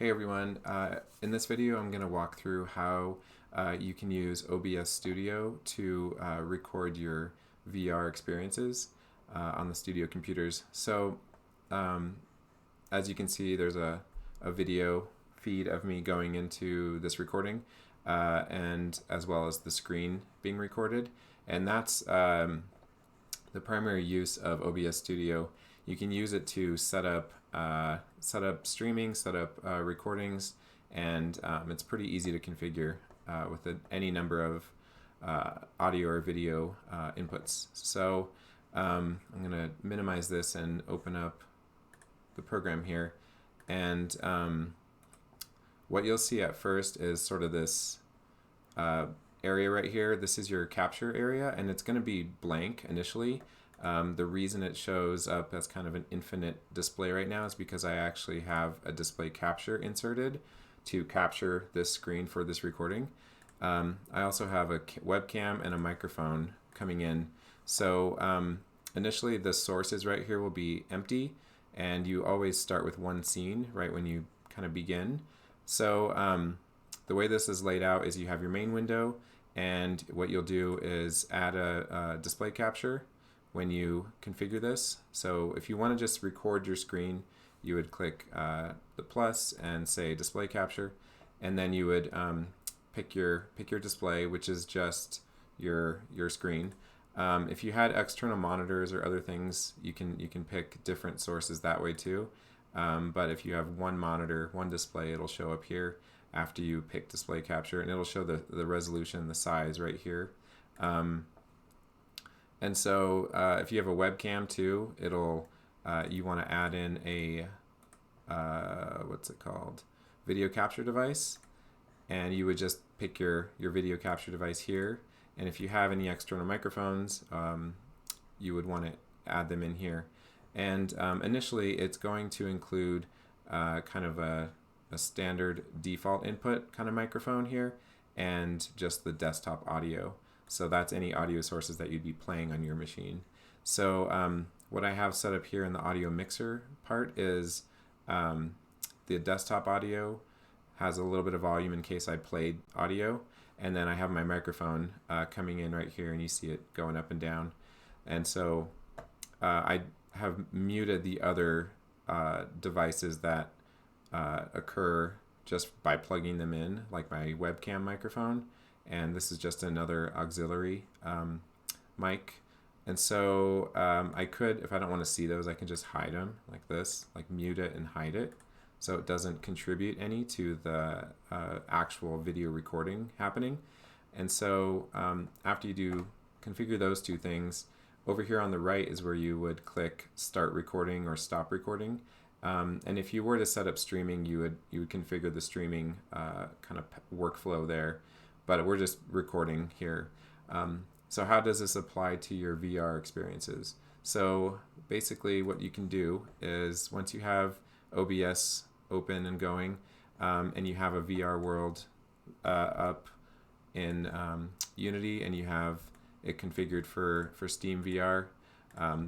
Hey everyone, in this video I'm going to walk through how you can use OBS Studio to record your VR experiences on the studio computers. So as you can see, there's a video feed of me going into this recording and as well as the screen being recorded, and that's the primary use of OBS Studio. You can use it to set up streaming, set up recordings, and it's pretty easy to configure with any number of audio or video inputs. So I'm going to minimize this and open up the program here, and what you'll see at first is sort of this area right here. This is your capture area, and it's going to be blank initially. The reason it shows up as kind of an infinite display right now is because I actually have a display capture inserted to capture this screen for this recording. I also have a webcam and a microphone coming in. So initially the sources right here will be empty, and you always start with one scene right when you kind of begin. So the way this is laid out is you have your main window, and what you'll do is add a display capture when you configure this. So if you want to just record your screen, you would click the plus and say display capture, and then you would pick your display, which is just your screen. If you had external monitors or other things, you can pick different sources that way too. But if you have one monitor, one display, it'll show up here after you pick display capture, and it'll show the resolution, the size right here. And so if you have a webcam too, it'll you want to add in a what's it called, video capture device, and you would just pick your video capture device here. And if you have any external microphones, you would want to add them in here. And initially it's going to include kind of a standard default input kind of microphone here, and just the desktop audio. So that's any audio sources that you'd be playing on your machine. So what I have set up here in the audio mixer part is the desktop audio has a little bit of volume in case I played audio, and then I have my microphone coming in right here, and you see it going up and down. And so I have muted the other devices that occur just by plugging them in, like my webcam microphone. And this is just another auxiliary mic. And so I could, if I don't want to see those, I can just hide them like this, like mute it and hide it, so it doesn't contribute any to the actual video recording happening. And so after you do configure those two things, over here on the right is where you would click start recording or stop recording. And if you were to set up streaming, you would configure the streaming kind of workflow there. But we're just recording here. So how does this apply to your VR experiences? So basically what you can do is, once you have OBS open and going, and you have a VR world up in Unity, and you have it configured for SteamVR,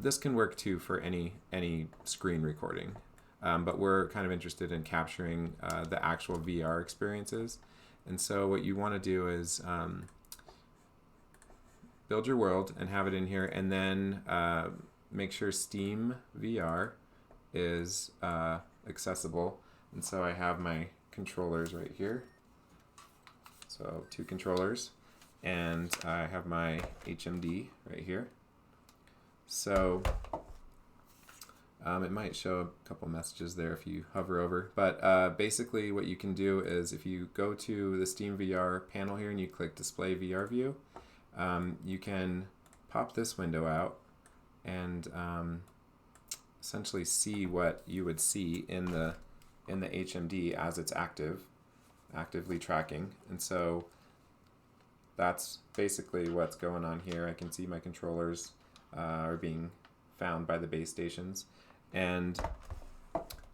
this can work too for any screen recording. But we're kind of interested in capturing the actual VR experiences. And so what you want to do is build your world and have it in here, and then make sure SteamVR is accessible. And so I have my controllers right here. So 2 controllers, and I have my HMD right here. So it might show a couple messages there if you hover over, but basically what you can do is, if you go to the SteamVR panel here and you click Display VR View, you can pop this window out and essentially see what you would see in the HMD as it's actively tracking. And so that's basically what's going on here. I can see my controllers are being found by the base stations. And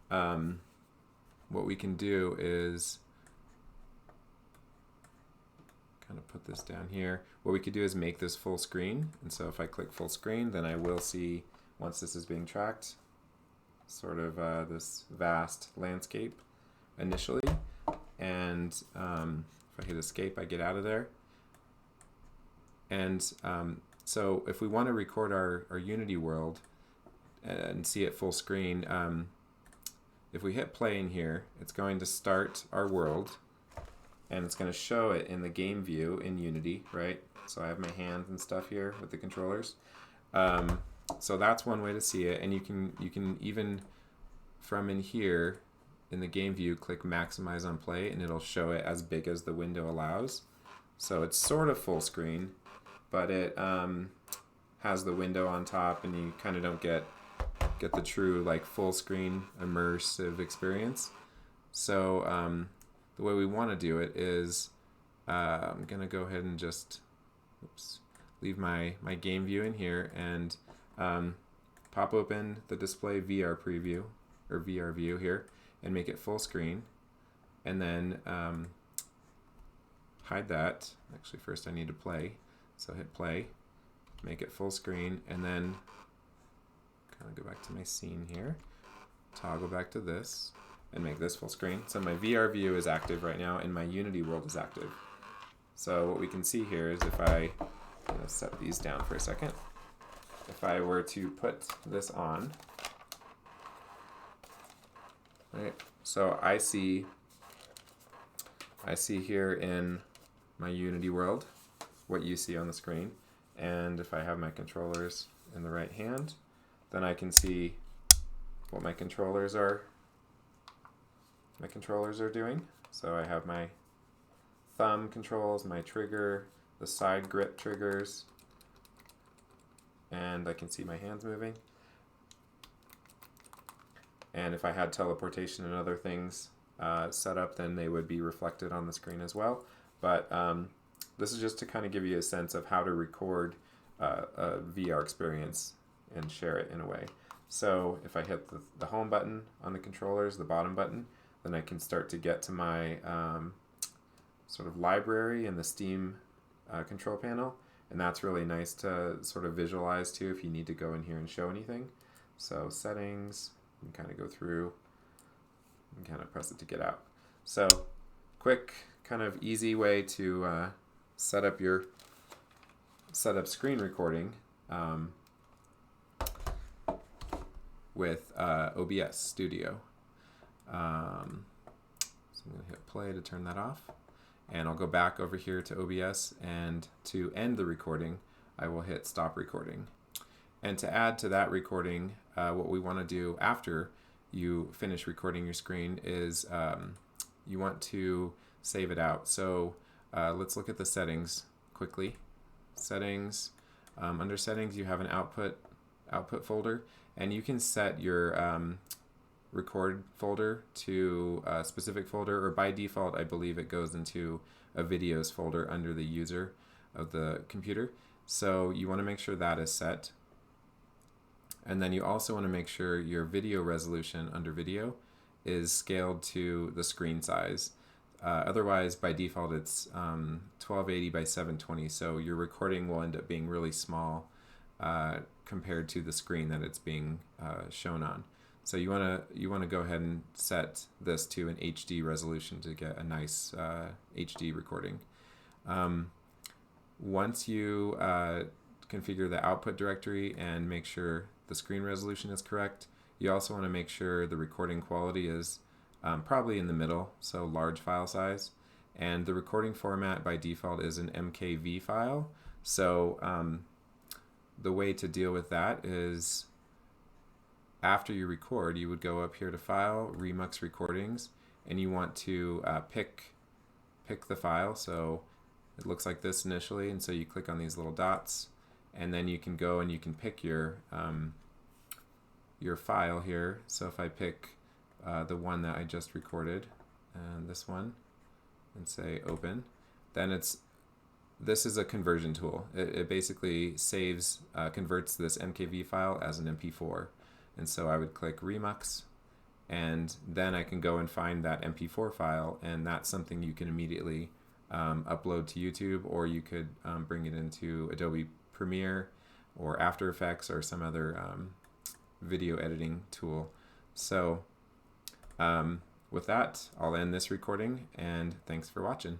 what we can do is kind of put this down here. What we could do is make this full screen. And so if I click full screen, then I will see, once this is being tracked, sort of this vast landscape initially, and if I hit escape, I get out of there. And so if we want to record our Unity world and see it full screen, if we hit play in here, it's going to start our world, and it's going to show it in the game view in Unity, right? So I have my hands and stuff here with the controllers. So that's one way to see it, and you can even from in here in the game view click maximize on play, and it'll show it as big as the window allows. So it's sort of full screen, but it has the window on top, and you kind of don't get the true like full screen immersive experience. So the way we want to do it is I'm gonna go ahead and just leave my game view in here and pop open the display VR preview or VR view here and make it full screen, and then hide that. Actually, first I need to play, so hit play, make it full screen, and then kind of go back to my scene here, toggle back to this, and make this full screen. So my VR view is active right now, and my Unity world is active. So what we can see here is if I'm going to set these down for a second. If I were to put this on, right? So I see here in my Unity world what you see on the screen, and if I have my controllers in the right hand, then I can see what my controllers are doing. So I have my thumb controls, my trigger, the side grip triggers, and I can see my hands moving. And if I had teleportation and other things set up, then they would be reflected on the screen as well. But this is just to kind of give you a sense of how to record a VR experience and share it in a way. So if I hit the home button on the controllers, the bottom button, then I can start to get to my sort of library in the Steam control panel, and that's really nice to sort of visualize too if you need to go in here and show anything. So settings, you can kind of go through and kind of press it to get out. So quick, kind of easy way to set up screen recording with OBS Studio. So I'm going to hit play to turn that off, and I'll go back over here to OBS, and to end the recording I will hit stop recording. And to add to that recording, what we want to do after you finish recording your screen is you want to save it out. So let's look at the settings quickly. Settings, under settings you have an output folder, and you can set your record folder to a specific folder, or by default I believe it goes into a videos folder under the user of the computer. So you want to make sure that is set, and then you also want to make sure your video resolution under video is scaled to the screen size. Otherwise by default it's 1280 by 720, so your recording will end up being really small compared to the screen that it's being shown on. So you want to go ahead and set this to an HD resolution to get a nice HD recording. Once you configure the output directory and make sure the screen resolution is correct, you also want to make sure the recording quality is probably in the middle, so large file size. And the recording format by default is an MKV file. So the way to deal with that is after you record, you would go up here to File, Remux Recordings, and you want to pick the file. So it looks like this initially, and so you click on these little dots, and then you can go and you can pick your file here. So if I pick the one that I just recorded, and this one, and say open, then this is a conversion tool. It basically converts this MKV file as an MP4. And so I would click Remux, and then I can go and find that MP4 file, and that's something you can immediately upload to YouTube, or you could bring it into Adobe Premiere or After Effects or some other video editing tool. So with that, I'll end this recording, and thanks for watching.